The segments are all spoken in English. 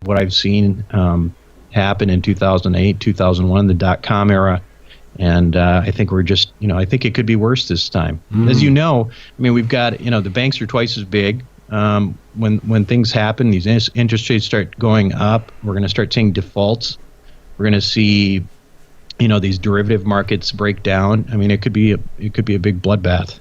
what I've seen happen in 2008, 2001, the dot-com era. And I think we're just, I think it could be worse this time. As you know, we've got, the banks are twice as big. When things happen, these interest rates start going up, we're going to start seeing defaults. We're going to see, these derivative markets break down. It could be a big bloodbath.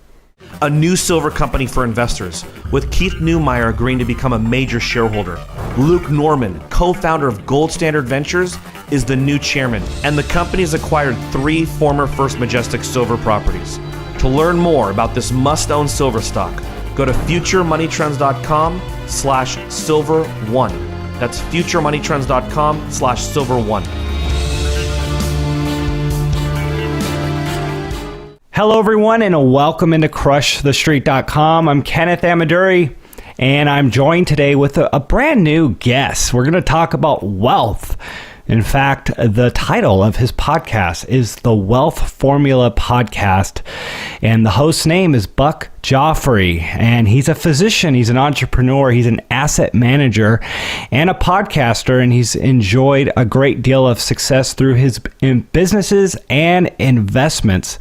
A new silver company for investors, with Keith Neumeyer agreeing to become a major shareholder. Luke Norman, co-founder of Gold Standard Ventures, is the new chairman, and the company has acquired 3 former First Majestic silver properties. To learn more about this must-own silver stock, go to futuremoneytrends.com/silver1. That's futuremoneytrends.com/silver1. Hello, everyone, and welcome into crushthestreet.com. I'm Kenneth Amaduri, and I'm joined today with a brand new guest. We're going to talk about wealth. In fact, the title of his podcast is the Wealth Formula Podcast, and the host's name is Buck Joffrey, and he's a physician, he's an entrepreneur, he's an asset manager, and a podcaster, and he's enjoyed a great deal of success through his businesses and investments.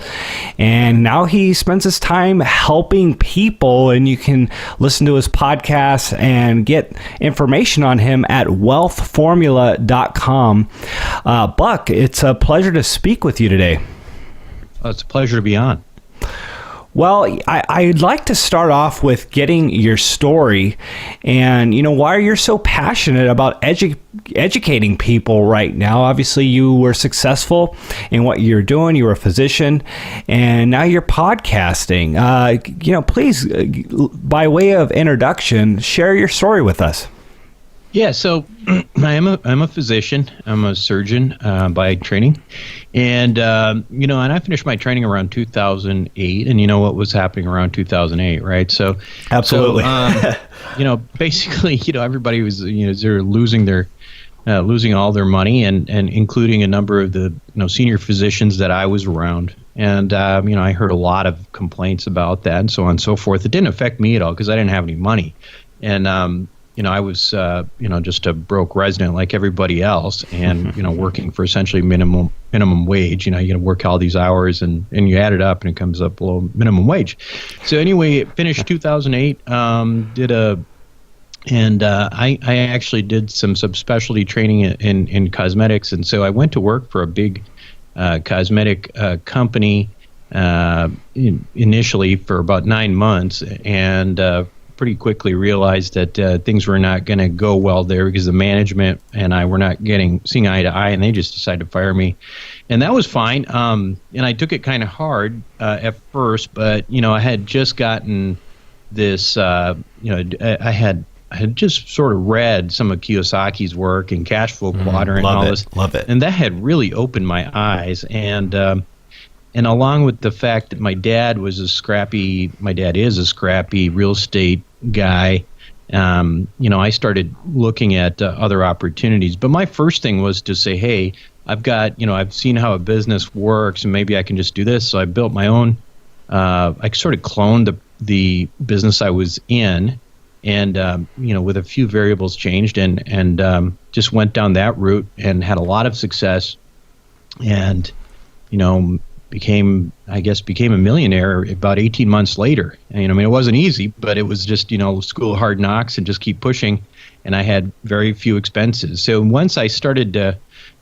And now he spends his time helping people, and you can listen to his podcast and get information on him at wealthformula.com. Buck, it's a pleasure to speak with you today. It's a pleasure to be on. Well, I'd like to start off with getting your story and, why you're so passionate about educating people right now. Obviously, you were successful in what you're doing. You were a physician, and now you're podcasting. Please, by way of introduction, share your story with us. Yeah, so I'm a physician. I'm a surgeon by training, and and I finished my training around 2008. And you know what was happening around 2008, right? So absolutely. Basically, everybody was they're losing all their money, and including a number of the senior physicians that I was around. And I heard a lot of complaints about that, and so on and so forth. It didn't affect me at all because I didn't have any money, and I was, just a broke resident like everybody else, and working for essentially minimum wage. You got to work all these hours, and you add it up, and it comes up below minimum wage. So anyway, finished 2008. I actually did some subspecialty training in cosmetics, and so I went to work for a big cosmetic company initially for about 9 months, and pretty quickly realized that things were not going to go well there because the management and I were not seeing eye to eye, and they just decided to fire me, and that was fine. And I took it kind of hard at first, but I had just gotten this. I had just sort of read some of Kiyosaki's work and Cash Flow Quadrant and all this. Love it. And that had really opened my eyes, and along with the fact that my dad is a scrappy real estate guy, I started looking at other opportunities. But my first thing was to say, hey, I've seen how a business works, and maybe I can just do this. So I built my own. I sort of cloned the business I was in, and with a few variables changed, and just went down that route and had a lot of success, and became a millionaire about 18 months later. And it wasn't easy, but it was just, school of hard knocks and just keep pushing. And I had very few expenses. So once I started to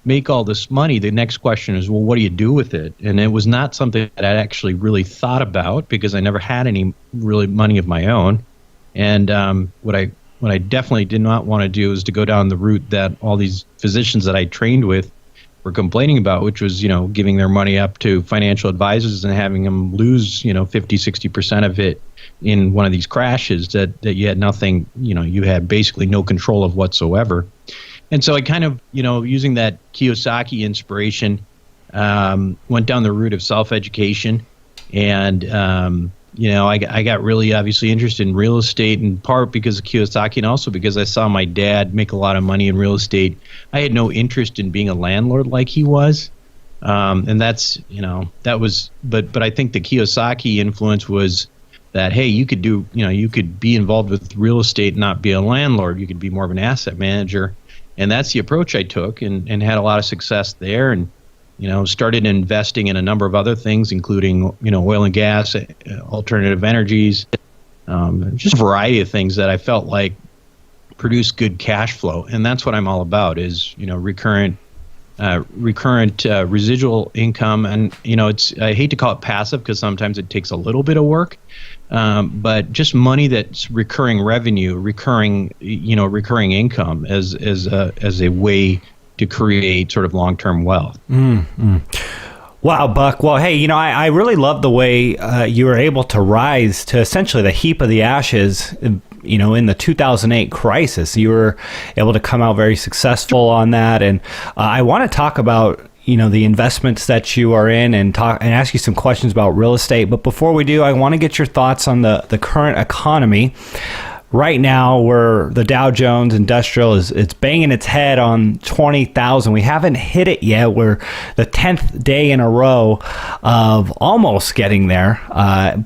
make all this money, the next question is, well, what do you do with it? And it was not something that I actually really thought about because I never had any really money of my own. And what I definitely did not want to do is to go down the route that all these physicians that I trained with were complaining about, which was, giving their money up to financial advisors and having them lose, 50-60% of it in one of these crashes that you had nothing, you had basically no control of whatsoever. And so I kind of, using that Kiyosaki inspiration, went down the route of self-education, and I got really obviously interested in real estate, in part because of Kiyosaki and also because I saw my dad make a lot of money in real estate. I had no interest in being a landlord like he was. And that's, that was, but I think the Kiyosaki influence was that, hey, you could do, you could be involved with real estate and not be a landlord. You could be more of an asset manager. And that's the approach I took, and had a lot of success there. And started investing in a number of other things, including oil and gas, alternative energies, just a variety of things that I felt like produce good cash flow. And that's what I'm all about, is recurrent residual income. And I hate to call it passive, because sometimes it takes a little bit of work, but just money that's recurring revenue, recurring income as a way to create sort of long-term wealth. Mm-hmm. Wow, Buck. Well, hey, I really love the way you were able to rise to essentially the heap of the ashes, in the 2008 crisis. You were able to come out very successful on that. And I want to talk about, the investments that you are in, and ask you some questions about real estate. But before we do, I want to get your thoughts on the current economy. Right now, where the Dow Jones Industrial it's banging its head on 20,000. We haven't hit it yet. We're the 10th day in a row of almost getting there.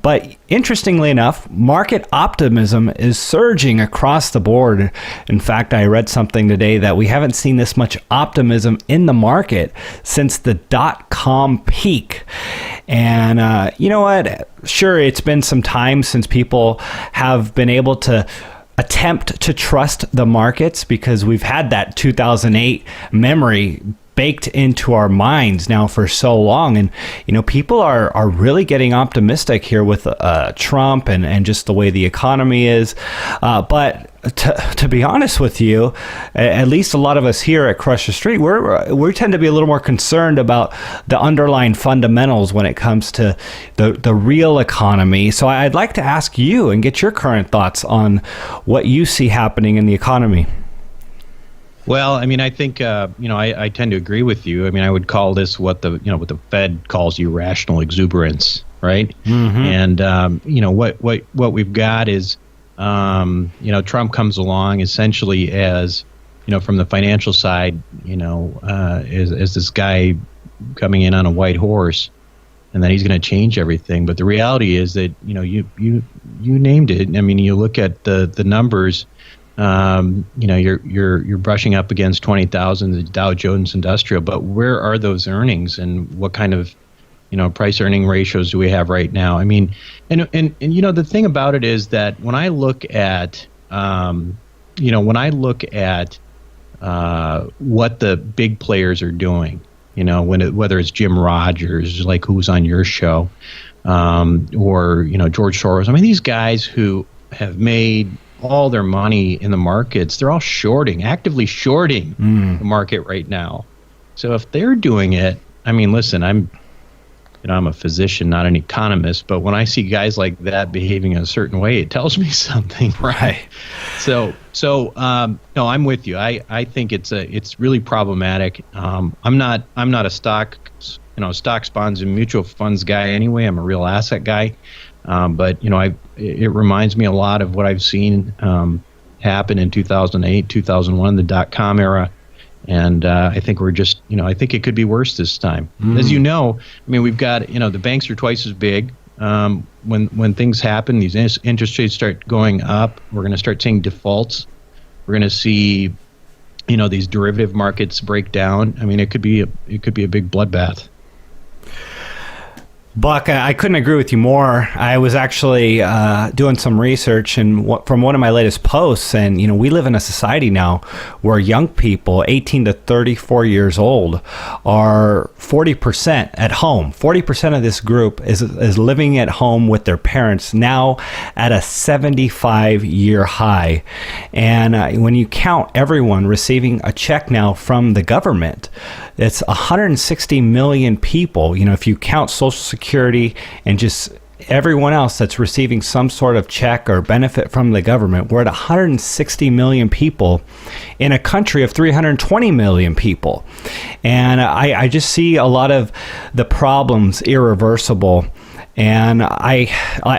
But interestingly enough, market optimism is surging across the board. In fact, I read something today that we haven't seen this much optimism in the market since the dot-com peak. And you know what? Sure, it's been some time since people have been able to attempt to trust the markets, because we've had that 2008 memory baked into our minds now for so long. And people are really getting optimistic here with Trump and just the way the economy is, but to be honest with you, at least a lot of us here at Crush the Street, we tend to be a little more concerned about the underlying fundamentals when it comes to the real economy. So I'd like to ask you and get your current thoughts on what you see happening in the economy. Well, I think I tend to agree with you. I would call this what the Fed calls irrational exuberance, right? Mm-hmm. And what we've got is Trump comes along essentially as from the financial side, as this guy coming in on a white horse, and then he's going to change everything. But the reality is that you named it. You look at the numbers. You're brushing up against 20,000, the Dow Jones Industrial, but where are those earnings, and what kind of price earning ratios do we have right now? And the thing about it is that when I look at what the big players are doing, whether it's Jim Rogers, like who's on your show, or George Soros. These guys who have made all their money in the markets, they're all actively shorting the market right now. So if they're doing it, listen, I'm a physician, not an economist, but when I see guys like that behaving in a certain way, it tells me something, right? So no, I'm with you. I think it's really problematic. I'm not a stocks, bonds and mutual funds guy anyway. I'm a real asset guy. But it reminds me a lot of what I've seen happen in 2008, 2001, the dot-com era, and I think we're just, I think it could be worse this time. As you know, we've got, the banks are twice as big. When things happen, these interest rates start going up. We're going to start seeing defaults. We're going to see, these derivative markets break down. It could be a big bloodbath. Buck, I couldn't agree with you more. I was actually doing some research from one of my latest posts, and we live in a society now where young people, 18 to 34 years old, are 40% at home. 40% of this group is living at home with their parents, now at a 75-year high. And when you count everyone receiving a check now from the government, it's 160 million people. If you count Social Security and just everyone else that's receiving some sort of check or benefit from the government, we're at 160 million people in a country of 320 million people. And I just see a lot of the problems irreversible. And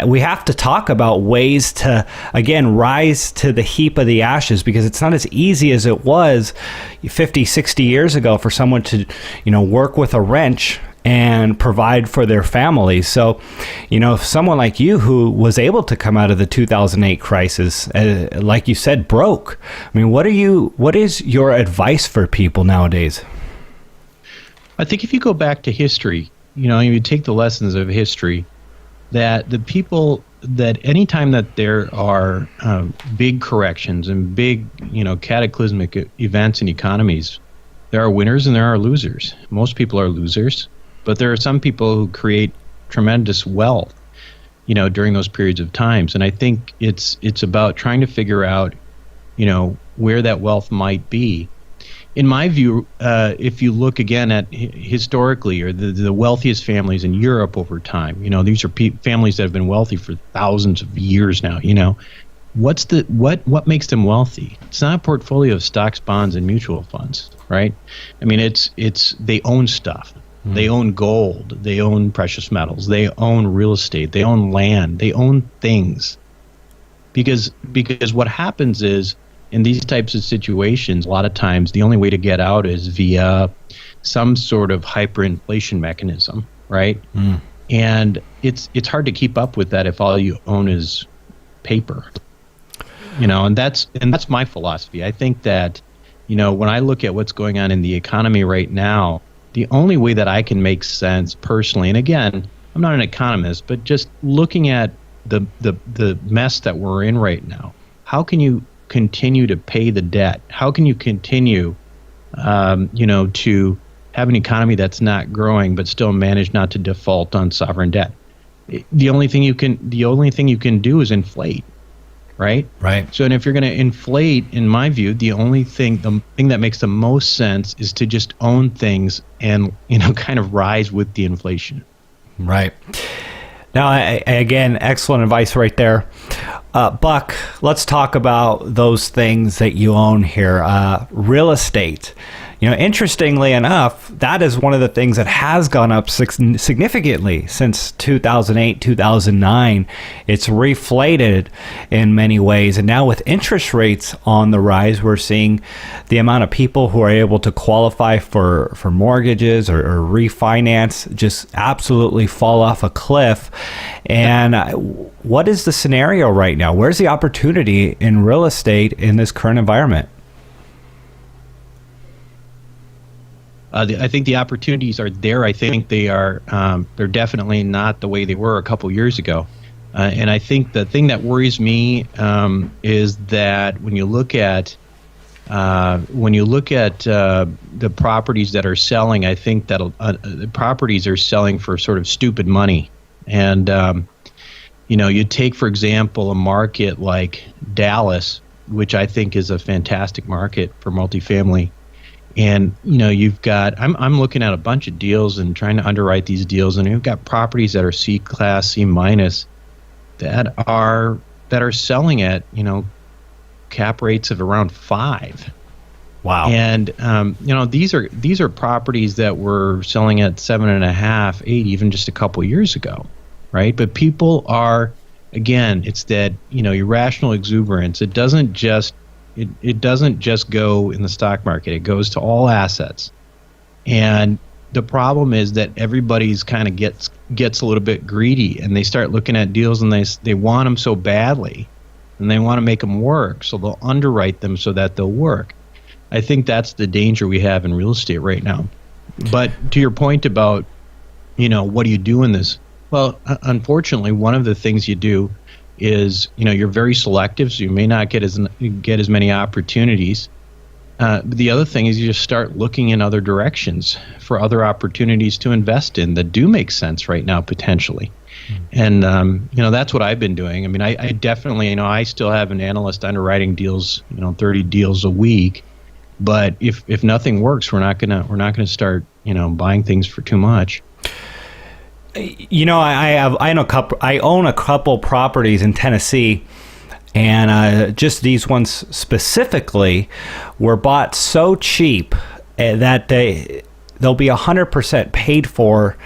we have to talk about ways to, again, rise to the heap of the ashes, because it's not as easy as it was 50, 60 years ago for someone to, work with a wrench, and provide for their families. So, someone like you who was able to come out of the 2008 crisis, like you said, broke. I mean, what is your advice for people nowadays? I think if you go back to history, you take the lessons of history, that the people that anytime that there are big corrections and big, cataclysmic events in economies, there are winners and there are losers. Most people are losers, but there are some people who create tremendous wealth, during those periods of times. And I think it's about trying to figure out, where that wealth might be. In my view, if you look again at historically, or the wealthiest families in Europe over time, these are families that have been wealthy for thousands of years now. What makes them wealthy? It's not a portfolio of stocks, bonds, and mutual funds, right? I mean, it's they own stuff. They own gold. They own precious metals. They own real estate. They own land. They own things. Because what happens is, in these types of situations, a lot of times the only way to get out is via some sort of hyperinflation mechanism, right? And it's hard to keep up with that if all you own is paper. And that's my philosophy. I think that, when I look at what's going on in the economy right now, the only way that I can make sense personally, and again, I'm not an economist, but just looking at the mess that we're in right now, how can you continue to pay the debt? How can you continue, to have an economy that's not growing but still manage not to default on sovereign debt? The only thing you can do is inflate, right? Right. So, and if you're going to inflate, in my view, the thing that makes the most sense is to just own things and kind of rise with the inflation. Right. Now, again, excellent advice right there. Buck, let's talk about those things that you own here. Real estate. Interestingly enough, that is one of the things that has gone up significantly since 2008, 2009. It's reflated in many ways. And now with interest rates on the rise, we're seeing the amount of people who are able to qualify for mortgages or refinance just absolutely fall off a cliff. And what is the scenario right now? Where's the opportunity in real estate in this current environment? I think the opportunities are there. I think they're definitely not the way they were a couple years ago. And I think the thing that worries me is that when you look at the properties that are selling, I think that the properties are selling for sort of stupid money. And you take, for example, a market like Dallas, which I think is a fantastic market for multifamily. And you've got I'm looking at a bunch of deals and trying to underwrite these deals, and you've got properties that are C class, C minus, that are selling at cap rates of around 5. Wow. And these are properties that were selling at 7.5, 8, even just a couple years ago, right? But people are, again, it's that irrational exuberance. It doesn't just go in the stock market. It goes to all assets. And the problem is that everybody's kind of gets a little bit greedy, and they start looking at deals and they want them so badly, and they want to make them work, so they'll underwrite them so that they'll work. I think that's the danger we have in real estate right now. But to your point about, what do you do in this? Well, unfortunately, one of the things you do is, you're very selective, so you may not get as many opportunities. But the other thing is you just start looking in other directions for other opportunities to invest in that do make sense right now, potentially. And, that's what I've been doing. I mean, I definitely, I still have an analyst underwriting deals, 30 deals a week. But if nothing works, we're not gonna start, buying things for too much. I own a couple properties in Tennessee, and just these ones specifically were bought so cheap that they'll be 100% paid for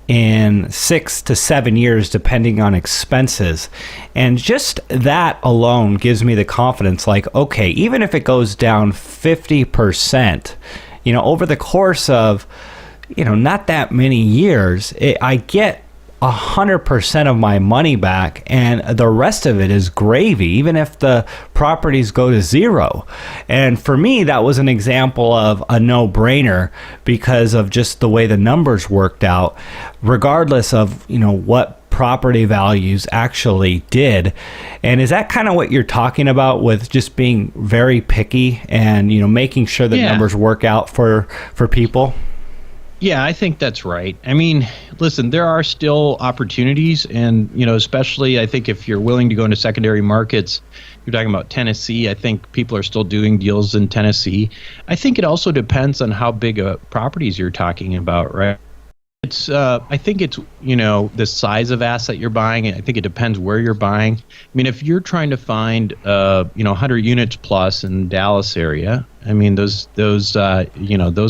in 6 to 7 years, depending on expenses. And just that alone gives me the confidence, like, okay, even if it goes down 50%, over the course of not that many years, I get 100% of my money back, and the rest of it is gravy, even if the properties go to zero. And for me, that was an example of a no-brainer because of just the way the numbers worked out, regardless of what property values actually did. And is that kind of what you're talking about with just being very picky and making sure the numbers work out for people? Yeah, I think that's right. I mean, listen, there are still opportunities, and especially I think if you're willing to go into secondary markets, you're talking about Tennessee. I think people are still doing deals in Tennessee. I think it also depends on how big a properties you're talking about, right? I think it's the size of asset you're buying. I think it depends where you're buying. I mean, if you're trying to find 100 units plus in Dallas area, I mean those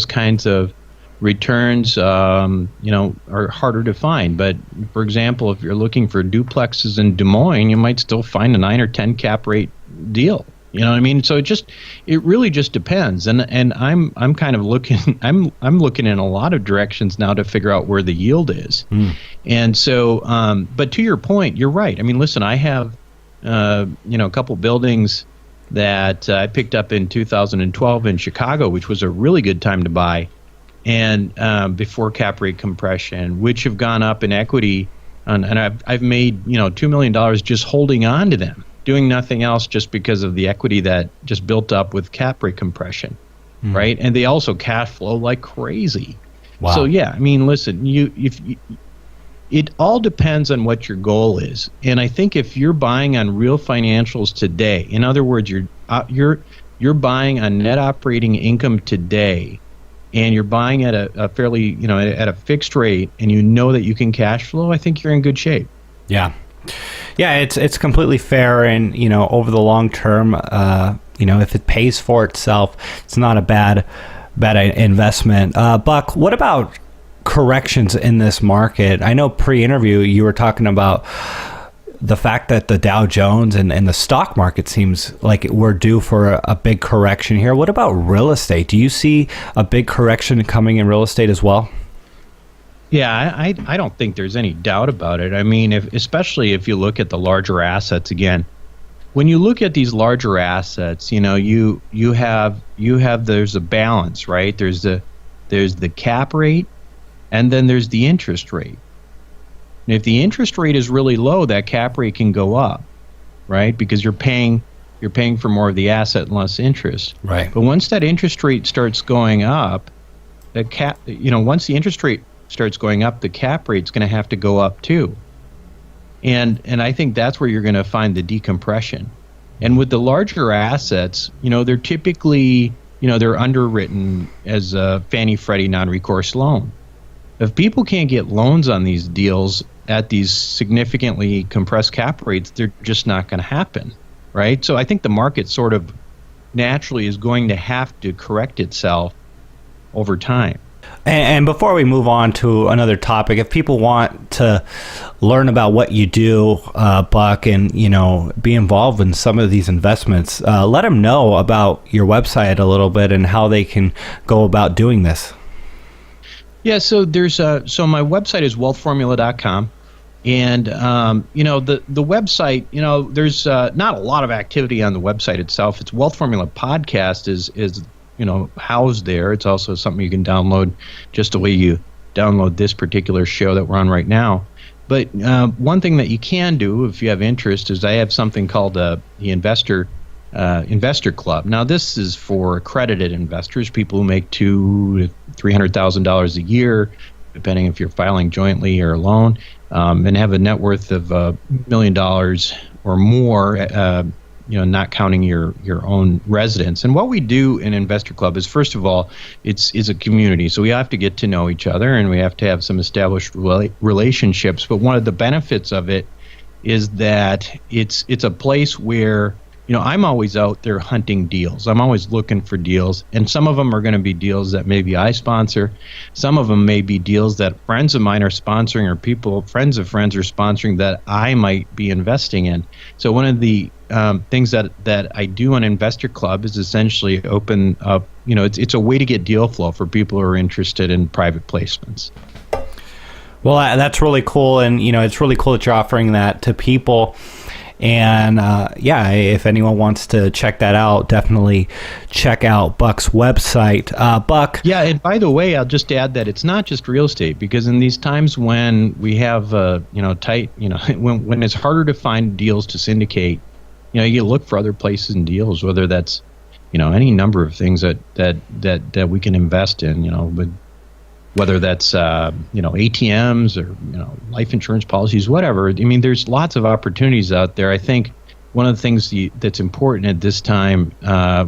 kinds of returns are harder to find. But for example, if you're looking for duplexes in Des Moines, you might still find a 9 or 10 cap rate deal. You know what I mean? So it really just depends. And I'm kind of looking I'm looking in a lot of directions now to figure out where the yield is. And so but to your point, you're right. I mean, listen, I have a couple buildings that I picked up in 2012 in Chicago, which was a really good time to buy, and before cap rate compression, which have gone up in equity, and I've made $2 million just holding on to them, doing nothing else, just because of the equity that just built up with cap rate compression, right? And they also cash flow like crazy. Wow. So yeah, I mean, listen, it all depends on what your goal is, and I think if you're buying on real financials today, in other words, you're buying on net operating income today, and you're buying at a fairly at a fixed rate, and that you can cash flow, I think you're in good shape. Yeah. Yeah, it's completely fair, and over the long term, if it pays for itself, it's not a bad investment. Buck, what about corrections in this market? I know pre-interview you were talking about the fact that the Dow Jones and the stock market seems like we're due for a big correction here. What about real estate? Do you see a big correction coming in real estate as well? Yeah, I don't think there's any doubt about it. I mean, especially if you look at the larger assets again. When you look at these larger assets, you have there's a balance, right? There's the cap rate, and then there's the interest rate. And if the interest rate is really low, that cap rate can go up, right? Because you're paying for more of the asset and less interest. Right. But once that interest rate starts going up, once the interest rate starts going up, the cap rate's going to have to go up too. And I think that's where you're going to find the decompression. And with the larger assets, they're typically, they're underwritten as a Fannie Freddie non-recourse loan. If people can't get loans on these deals at these significantly compressed cap rates, they're just not going to happen, right? So I think the market sort of naturally is going to have to correct itself over time. And before we move on to another topic, if people want to learn about what you do, Buck, and be involved in some of these investments, let them know about your website a little bit and how they can go about doing this. Yeah, so there's so my website is wealthformula.com, and the website, there's not a lot of activity on the website itself. It's Wealth Formula Podcast is housed there. It's also something you can download just the way you download this particular show that we're on right now. But one thing that you can do if you have interest is I have something called the Investor Club. Now, this is for accredited investors, people who make $200,000 to $300,000 a year, depending if you're filing jointly or alone, and have a net worth of $1 million or more. Not counting your own residence. And what we do in Investor Club is, first of all, it's a community. So we have to get to know each other, and we have to have some established relationships. But one of the benefits of it is that it's a place where I'm always out there hunting deals. I'm always looking for deals, and some of them are going to be deals that maybe I sponsor. Some of them may be deals that friends of mine are sponsoring, or friends of friends are sponsoring that I might be investing in. So one of the things that I do on Investor Club is essentially open up. It's a way to get deal flow for people who are interested in private placements. Well, that's really cool, and it's really cool that you're offering that to people. And if anyone wants to check that out, definitely check out Buck's website. Buck. Yeah, and by the way, I'll just add that it's not just real estate, because in these times when we have tight, when it's harder to find deals to syndicate, you look for other places and deals, whether that's any number of things that we can invest in, but whether that's ATMs or life insurance policies, whatever. I mean, there's lots of opportunities out there. I think one of the things that's important at this time,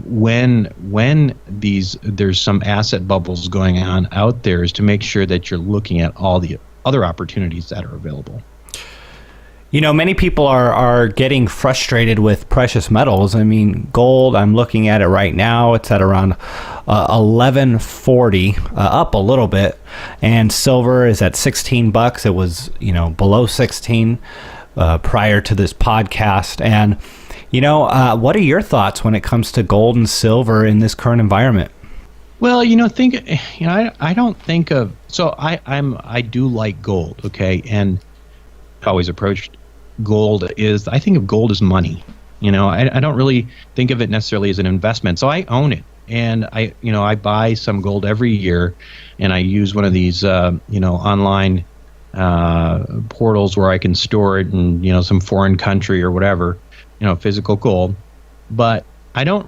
when there's some asset bubbles going on out there, is to make sure that you're looking at all the other opportunities that are available. Many people are getting frustrated with precious metals. I mean, gold, I'm looking at it right now. It's at around 1140, up a little bit. And silver is at $16. It was, below 16 prior to this podcast. And, what are your thoughts when it comes to gold and silver in this current environment? Well, I don't think of, so I do like gold, okay? And always approached gold I think of gold as money. I don't really think of it necessarily as an investment. So I own it, and I buy some gold every year, and I use one of these online portals where I can store it in some foreign country or whatever, physical gold. But I don't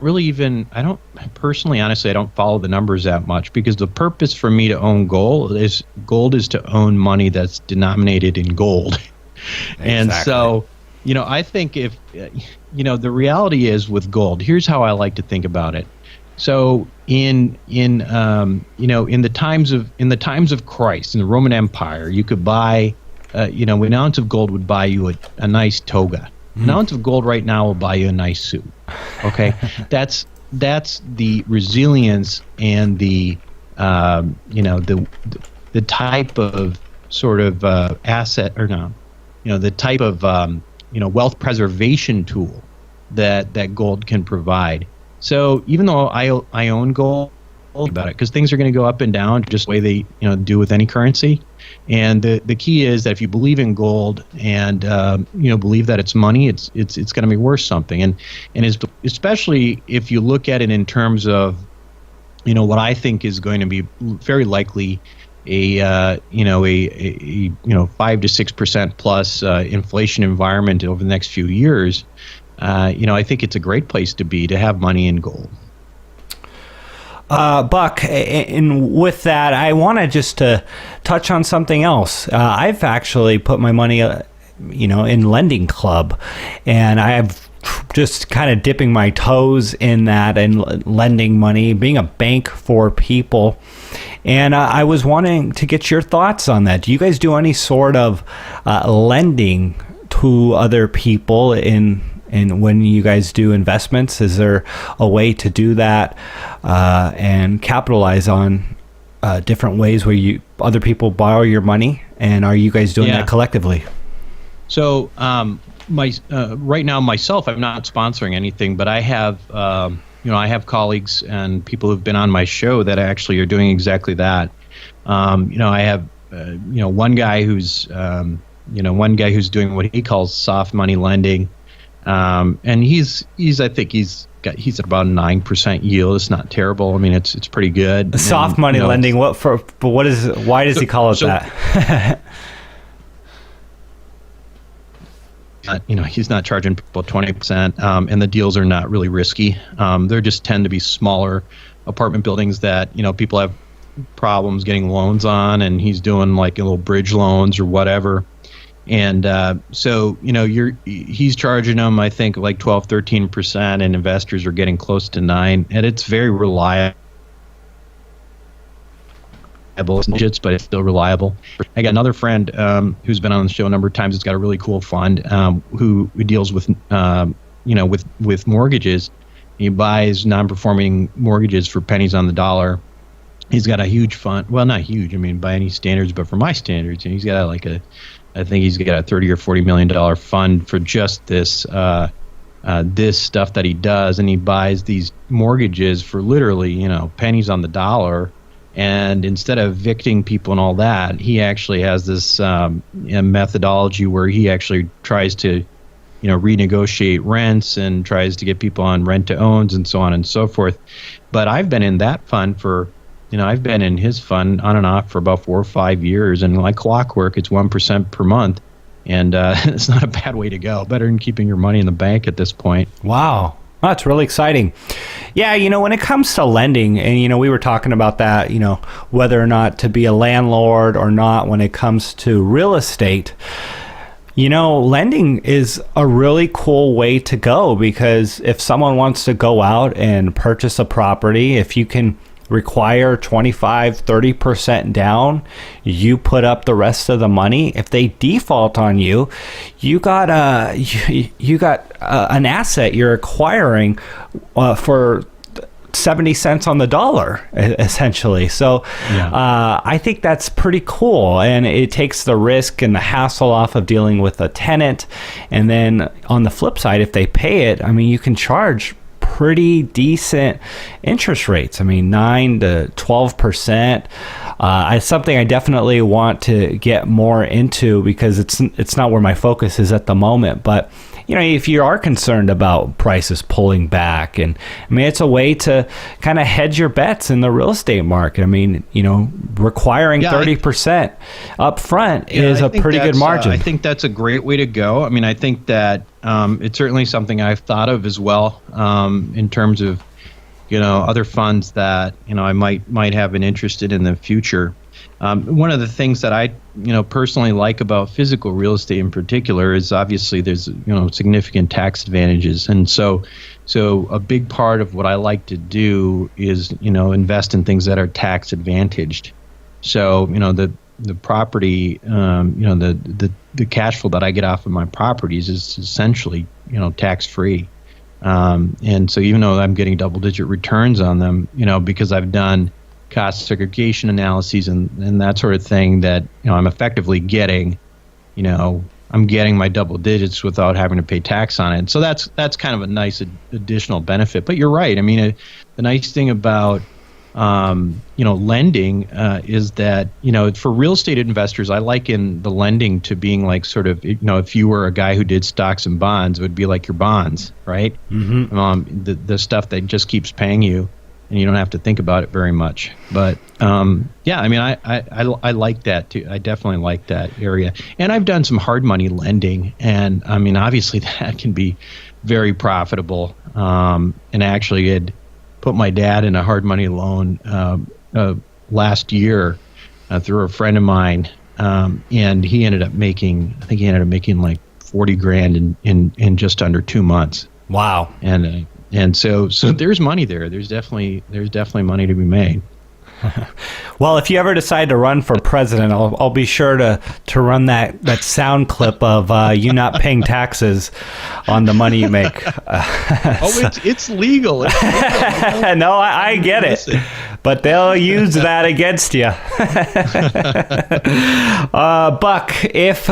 personally, honestly, I don't follow the numbers that much, because the purpose for me to own gold is to own money that's denominated in gold. And so, I think if, the reality is with gold, here's how I like to think about it. So in the times of Christ, in the Roman Empire, you could buy, an ounce of gold would buy you a nice toga. An ounce of gold right now will buy you a nice suit. Okay. That's the resilience and the type of sort of asset, or no, the type of wealth preservation tool that gold can provide. So even though I own gold, about it, because things are going to go up and down just the way they do with any currency. And the key is that if you believe in gold and believe that it's money, it's going to be worth something. And especially if you look at it in terms of what I think is going to be very likely a 5 to 6% plus inflation environment over the next few years, I think it's a great place to have money in gold. Buck, and with that, I wanted just to touch on something else. I've actually put my money, in Lending Club, and I've just kind of dipping my toes in that and lending money, being a bank for people. And I was wanting to get your thoughts on that. Do you guys do any sort of lending to other people in when you guys do investments? Is there a way to do that and capitalize on different ways where other people borrow your money? And are you guys doing that collectively? So right now myself, I'm not sponsoring anything, but I have I have colleagues and people who've been on my show that actually are doing exactly that. I have one guy who's doing what he calls soft money lending. And he's I think he's at about 9% yield. It's not terrible. I mean, it's pretty good. Soft money lending. Why does he call it that? He's not charging people 20%, and the deals are not really risky. They just tend to be smaller apartment buildings that people have problems getting loans on, and he's doing like little bridge loans or whatever. And so he's charging them, I think, like 12-13%, and investors are getting close to 9%, and it's very reliable. But it's still reliable. I got another friend who's been on the show a number of times. It's got a really cool fund who deals with with mortgages. He buys non-performing mortgages for pennies on the dollar. He's got a huge fund. Well, not huge, I mean, by any standards, but for my standards, and he's got I think he's got a $30 or $40 million fund for just this this stuff that he does, and he buys these mortgages for literally, pennies on the dollar. And instead of evicting people and all that, he actually has this methodology where he actually tries to, renegotiate rents and tries to get people on rent to owns and so on and so forth. But I've been in that fund for, I've been in his fund on and off for about 4 or 5 years, and like clockwork, it's 1% per month. And it's not a bad way to go. Better than keeping your money in the bank at this point. Wow. That's really exciting. Yeah, when it comes to lending, and, we were talking about that, whether or not to be a landlord or not when it comes to real estate, lending is a really cool way to go, because if someone wants to go out and purchase a property, if you can require 25-30% down, you put up the rest of the money. If they default on you, you got an asset you're acquiring for 70 cents on the dollar, essentially. So yeah. I think that's pretty cool, and it takes the risk and the hassle off of dealing with a tenant. And then on the flip side, if they pay it, you can charge pretty decent interest rates. 9 to 12%. It's something I definitely want to get more into, because it's not where my focus is at the moment. But if you are concerned about prices pulling back, and it's a way to kind of hedge your bets in the real estate market. Requiring 30% up front is a pretty good margin. I think that's a great way to go. I think that it's certainly something I've thought of as well, in terms of other funds that I might have an interest in the future. One of the things that I personally like about physical real estate in particular is obviously there's significant tax advantages, and so a big part of what I like to do is invest in things that are tax advantaged. So the property, the cash flow that I get off of my properties is essentially tax free. And so even though I'm getting double-digit returns on them, because I've done cost segregation analyses and that sort of thing, that I'm effectively getting, I'm getting my double digits without having to pay tax on it. So that's kind of a nice additional benefit. But you're right. The nice thing about lending is that for real estate investors, I liken the lending to being like sort of if you were a guy who did stocks and bonds, it would be like your bonds, right? Mm-hmm. The stuff that just keeps paying you, and you don't have to think about it very much. But I like that too. I definitely like that area. And I've done some hard money lending, and obviously that can be very profitable. And actually had put my dad in a hard money loan last year through a friend of mine, and he ended up making like 40 grand in just under 2 months. Wow. And so there's money there. There's definitely money to be made. Well, if you ever decide to run for president, I'll be sure to run that sound clip of you not paying taxes on the money you make. It's legal. It's legal. No, I get it. But they'll use that against you. Buck, if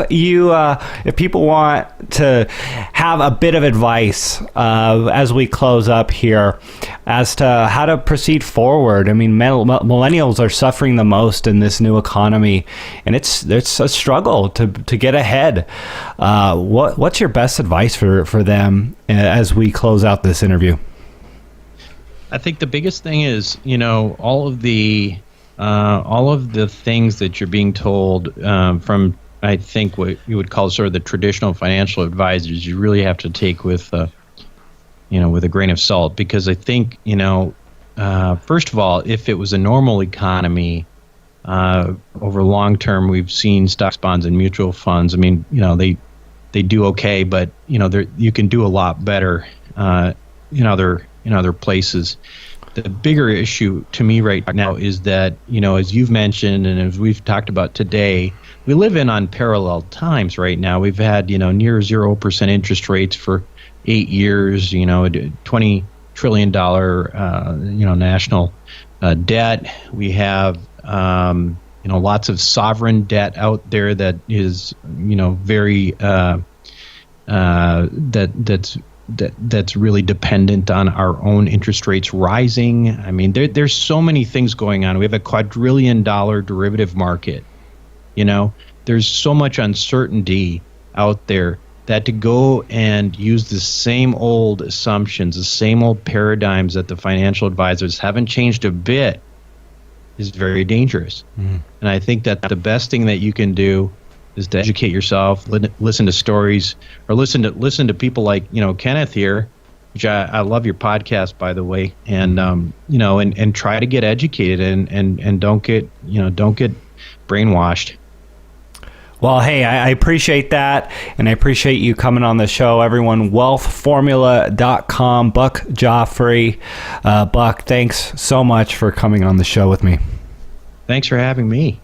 people want to have a bit of advice as we close up here as to how to proceed forward, millennials are suffering the most in this new economy, and it's a struggle to get ahead. What's your best advice for them as we close out this interview? I think the biggest thing is, all of the things that you're being told from, I think, what you would call sort of the traditional financial advisors, you really have to take with a grain of salt, because I think, first of all, if it was a normal economy, over long term, we've seen stocks, bonds, and mutual funds. They do okay, but you can do a lot better in other places. The bigger issue to me right now is that, as you've mentioned and as we've talked about today, we live in unparalleled times right now. We've had, near 0% interest rates for years, $20 trillion, national debt. We have, lots of sovereign debt out there that is, very, that's really dependent on our own interest rates rising. I mean, there's so many things going on. We have a quadrillion-dollar derivative market. There's so much uncertainty out there that to go and use the same old assumptions, the same old paradigms that the financial advisors haven't changed a bit is very dangerous. And I think that the best thing that you can do is to educate yourself, listen to stories, or listen to people like Kenneth here, which I love your podcast, by the way, and and try to get educated and don't get brainwashed. Well, hey, I appreciate that, and I appreciate you coming on the show, everyone. Wealthformula.com, Buck Joffrey. Buck, thanks so much for coming on the show with me. Thanks for having me.